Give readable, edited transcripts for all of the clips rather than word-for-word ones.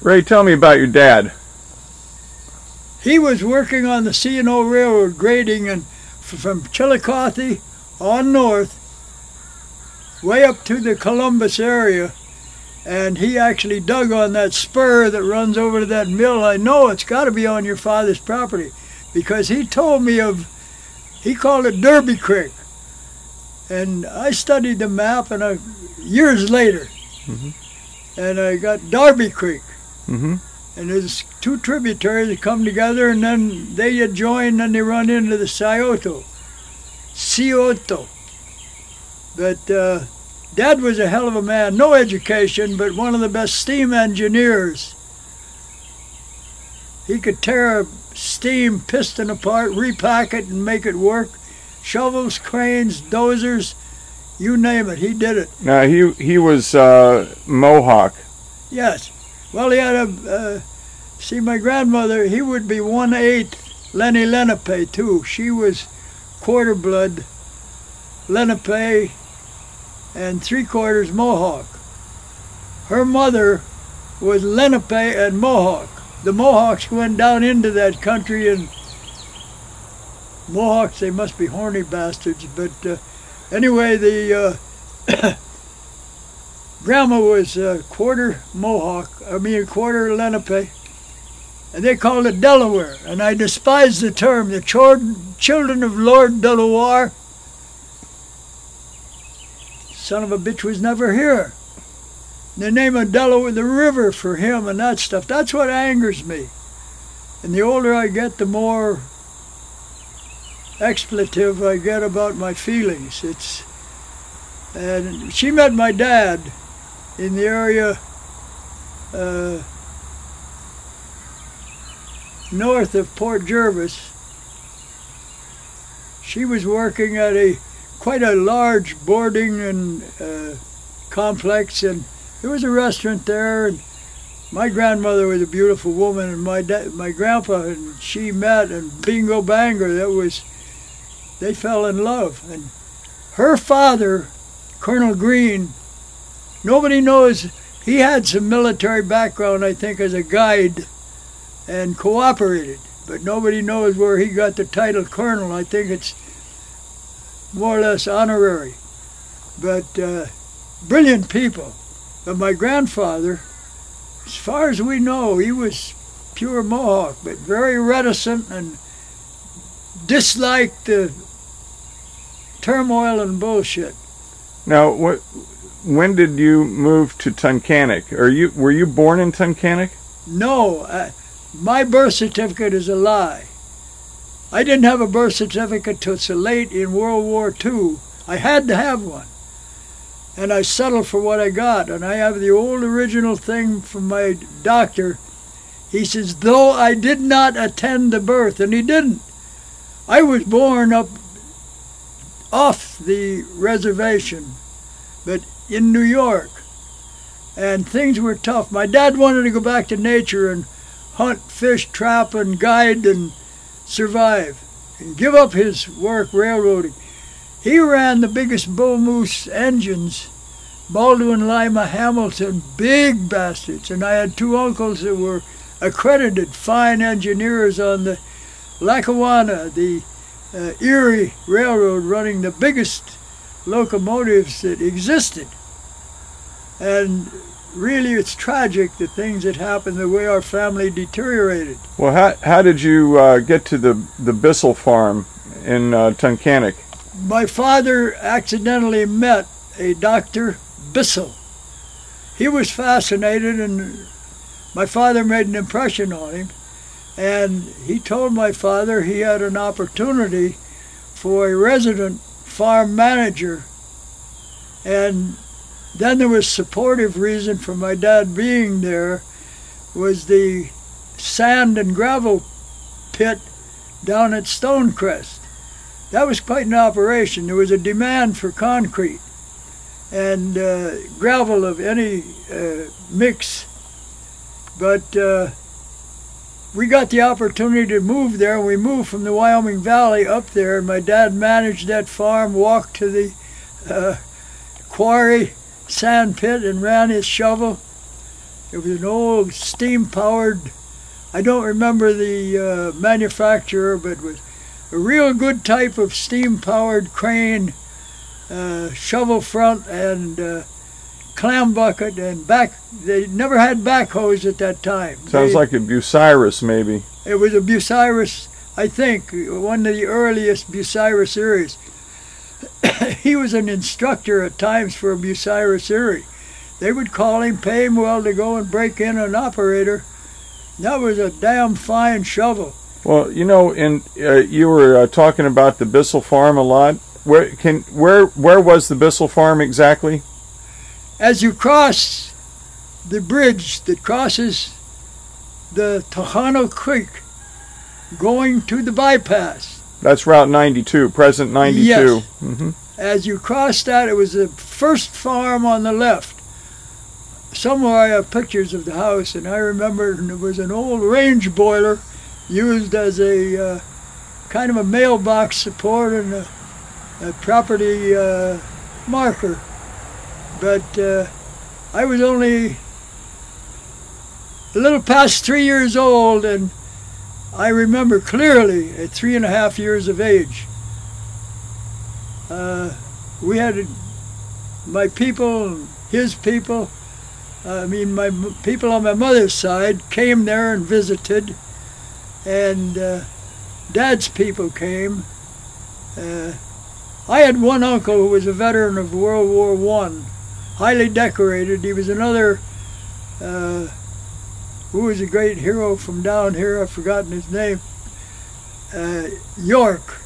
Ray, tell me about your dad. He was working on the C&O Railroad grading and from Chillicothe on north, way up to the Columbus area. And he actually dug on that spur that runs over to that mill. I know it's got to be on your father's property because he told me he called it Derby Creek. And I studied the map and years later, and I got Darby Creek. And there's two tributaries that come together and then they join and they run into the Scioto. But Dad was a hell of a man, no education, but one of the best steam engineers. He could tear a steam piston apart, repack it and make it work. Shovels, cranes, dozers, you name it, he did it. Now, he was Mohawk. Yes. Well, he had see, my grandmother, he would be 1/8 Lenni Lenape, too. She was quarter blood Lenape and 3/4 Mohawk. Her mother was Lenape and Mohawk. The Mohawks went down into that country, and Mohawks, they must be horny bastards, but anyway, the grandma was quarter Mohawk, quarter Lenape, and they called it Delaware, and I despise the term, the children of Lord Delaware. Son of a bitch was never here. The name of Delaware, the river for him and that stuff, that's what angers me. And the older I get, the more expletive I get about my feelings. And she met my dad in the area north of Port Jervis. She was working at quite a large boarding and complex, and there was a restaurant there, and my grandmother was a beautiful woman, and my grandpa and she met, and bingo banger, they fell in love. And her father, Colonel Green, nobody knows, he had some military background, I think, as a guide, and cooperated, but nobody knows where he got the title colonel. I think it's more or less honorary, but brilliant people. But my grandfather, as far as we know, he was pure Mohawk, but very reticent and disliked the turmoil and bullshit. Now, when did you move to Tunkhannock? Were you born in Tunkhannock? No, my birth certificate is a lie. I didn't have a birth certificate till so late in World War II. I had to have one. And I settled for what I got. And I have the old original thing from my doctor. He says, though I did not attend the birth, and he didn't. I was born up off the reservation, but in New York. And things were tough. My dad wanted to go back to nature and hunt, fish, trap, and guide, and survive, and give up his work railroading. He ran the biggest bull moose engines, Baldwin, Lima, Hamilton, big bastards, and I had two uncles that were accredited fine engineers on the Lackawanna, the Erie Railroad, running the biggest locomotives that existed. And really, it's tragic, the things that happened, the way our family deteriorated. Well, how did you get to the Bissell farm in Tunkhannock? My father accidentally met a Dr. Bissell. He was fascinated, and my father made an impression on him. And he told my father he had an opportunity for a resident farm manager. And then there was supportive reason for my dad being there, was the sand and gravel pit down at Stonecrest. That was quite an operation. There was a demand for concrete and gravel of any mix. But we got the opportunity to move there, and we moved from the Wyoming Valley up there, and my dad managed that farm, walked to the quarry, sand pit, and ran his shovel. It was an old steam-powered, I don't remember the manufacturer, but it was a real good type of steam-powered crane, shovel front and clam bucket and back. They never had backhoes at that time. Sounds like a Bucyrus, maybe. It was a Bucyrus, I think, one of the earliest Bucyrus Eries. He was an instructor at times for a Bucyrus Erie. They would call him, pay him well to go and break in an operator. That was a damn fine shovel. Well, you know, you were talking about the Bissell Farm a lot. Where was the Bissell Farm exactly? As you cross the bridge that crosses the Tunkhannock Creek, going to the bypass. That's Route 92, present 92. Yes. Mm-hmm. As you cross that, it was the first farm on the left. Somewhere I have pictures of the house, and I remember it was an old range boiler used as a kind of a mailbox support and a property marker. But I was only a little past 3 years old, and I remember clearly at 3.5 years of age. We had my people, his people, my people on my mother's side came there and visited, and Dad's people came. I had one uncle who was a veteran of World War I, highly decorated. He was another, who was a great hero from down here, I've forgotten his name, York,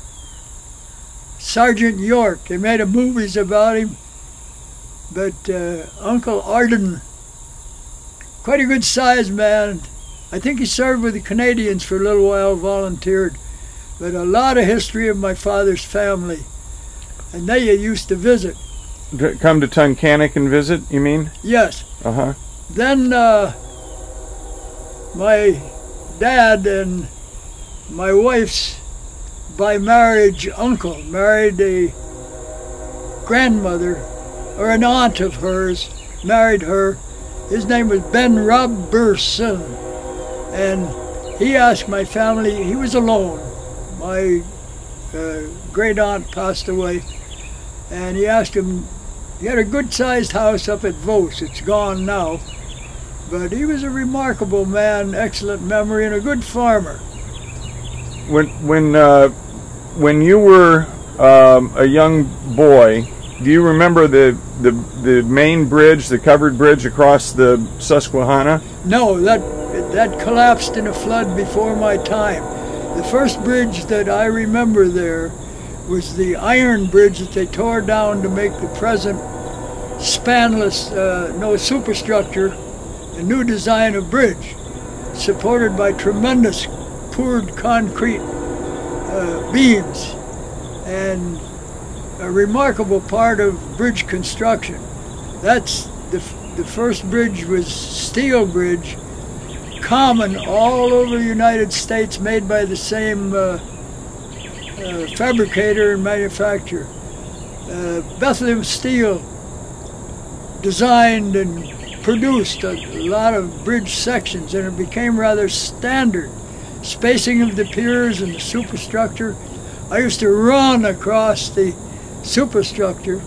Sergeant York. They made movies about him, but Uncle Arden, quite a good sized man. I think he served with the Canadians for a little while, volunteered, but a lot of history of my father's family, and they used to visit. Come to Tunkhannock and visit, you mean? Yes. Uh-huh. Then my dad and my wife's by marriage uncle married a grandmother, or an aunt of hers, married her. His name was Ben Robertson, and he asked my family, he was alone. My great aunt passed away, and he asked him, he had a good-sized house up at Vos. It's gone now, but he was a remarkable man, excellent memory, and a good farmer. When you were a young boy, do you remember the main bridge, the covered bridge across the Susquehanna? No, that collapsed in a flood before my time. The first bridge that I remember there was the iron bridge that they tore down to make the present spanless, no superstructure, a new design of bridge, supported by tremendous poured concrete beams, and a remarkable part of bridge construction. That's the first bridge was steel bridge, common all over the United States, made by the same fabricator and manufacturer. Bethlehem Steel designed and produced a lot of bridge sections, and it became rather standard. Spacing of the piers and the superstructure. I used to run across the superstructure.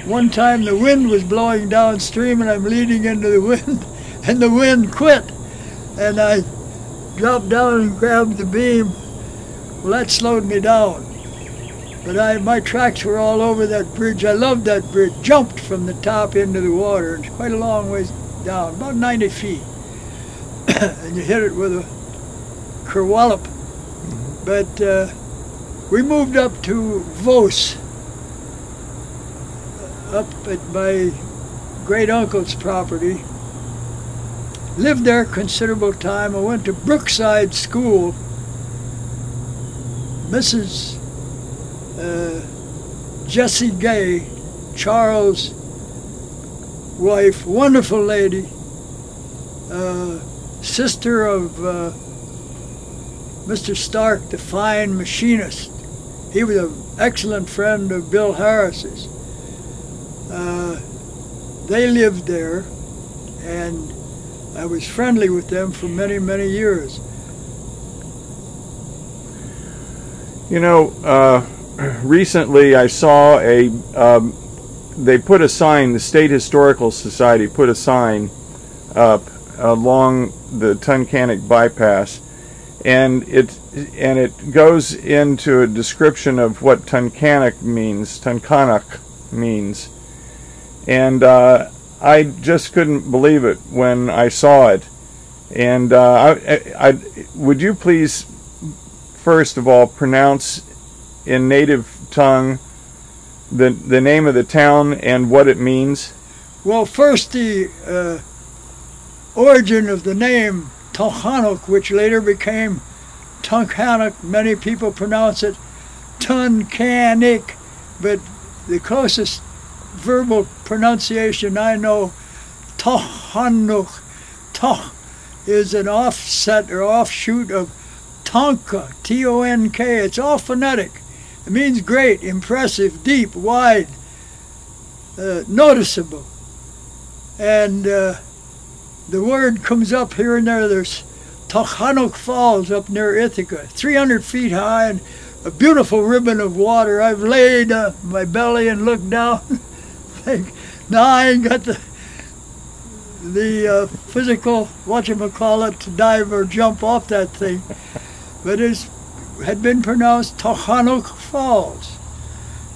One time the wind was blowing downstream and I'm leading into the wind, and the wind quit. And I dropped down and grabbed the beam. Well, that slowed me down. But my tracks were all over that bridge. I loved that bridge. Jumped from the top into the water. It's quite a long ways down, about 90 feet. And you hit it with a kerwallop. But we moved up to Vos, up at my great uncle's property. Lived there considerable time. I went to Brookside School. Mrs. Jessie Gay, Charles' wife, wonderful lady, sister of Mr. Stark, the fine machinist. He was an excellent friend of Bill Harris's. They lived there, and I was friendly with them for many, many years. You know, recently I saw they put a sign, the State Historical Society put a sign up along the Tunkhannock bypass, and it goes into a description of what Tunkhannock means, and I just couldn't believe it when I saw it. And would you please, first of all, pronounce in native tongue the name of the town and what it means? Well, first the origin of the name Tunkhannock, which later became Tunkhannock. Many people pronounce it Tunkhannock, but the closest verbal pronunciation I know, Tunkhannock. Tuh is an offset or offshoot of Tonka, T-O-N-K. It's all phonetic. It means great, impressive, deep, wide, noticeable. And the word comes up here and there. There's Tunkhannock Falls up near Ithaca, 300 feet high, and a beautiful ribbon of water. I've laid my belly and looked down. Now I ain't got the physical, whatchamacallit, to dive or jump off that thing. But it had been pronounced Tunkhannock Falls,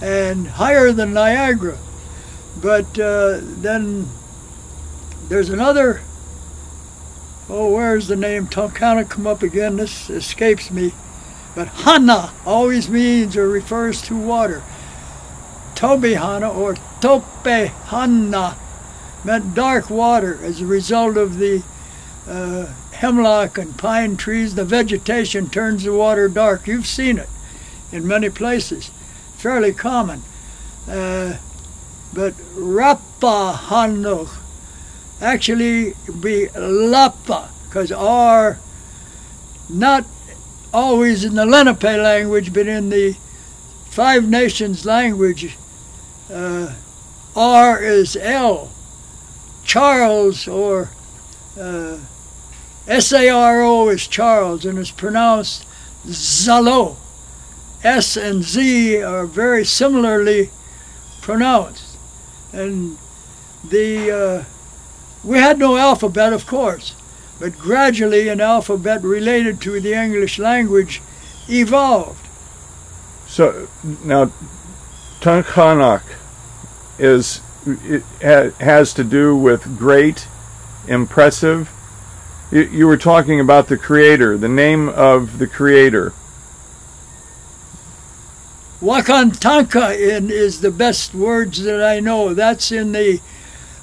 and higher than Niagara. But then there's another, where's the name Tunkhannock come up again? This escapes me. But Hana always means or refers to water. Tobehana or Topehana meant dark water as a result of the hemlock and pine trees. The vegetation turns the water dark. You've seen it in many places. Fairly common. But Rappahannock actually be Lappa, because R, not always in the Lenape language, but in the Five Nations language, R is L. Charles, or S-A-R-O is Charles, and it's pronounced Zalo. S and Z are very similarly pronounced. And we had no alphabet, of course, but gradually an alphabet related to the English language evolved. So now Tunkhannock has to do with great, impressive. You were talking about the creator, the name of the creator. Wakantanka is the best words that I know. That's in the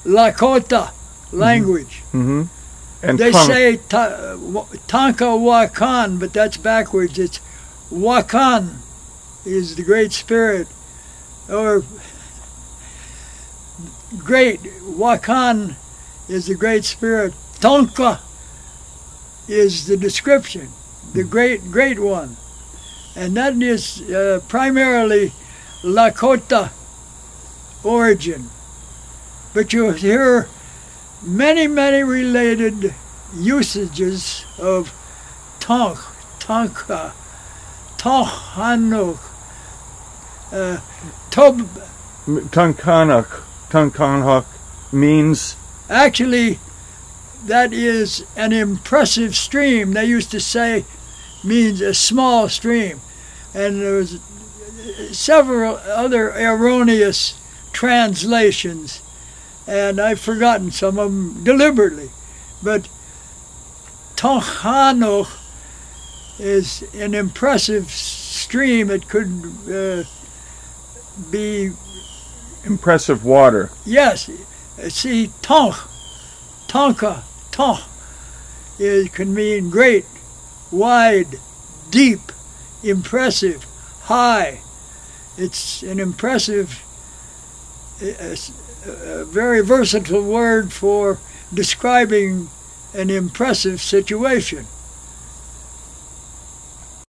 Lakota language. Mm-hmm. And they say Tanka Wakan, but that's backwards. It's Wakan is the Great Spirit, or great. Wakan is the Great Spirit. Tonka is the description, the great one. And that is primarily Lakota origin. But you hear many related usages of Tonka, Tunkhannock, Tunkhannock means? Actually, that is an impressive stream. They used to say means a small stream. And there was several other erroneous translations, and I've forgotten some of them deliberately. But Tunkhannock is an impressive stream. It could be... Impressive water. Yes. See, Tonka, it can mean great, wide, deep, impressive, high. It's an impressive, a very versatile word for describing an impressive situation.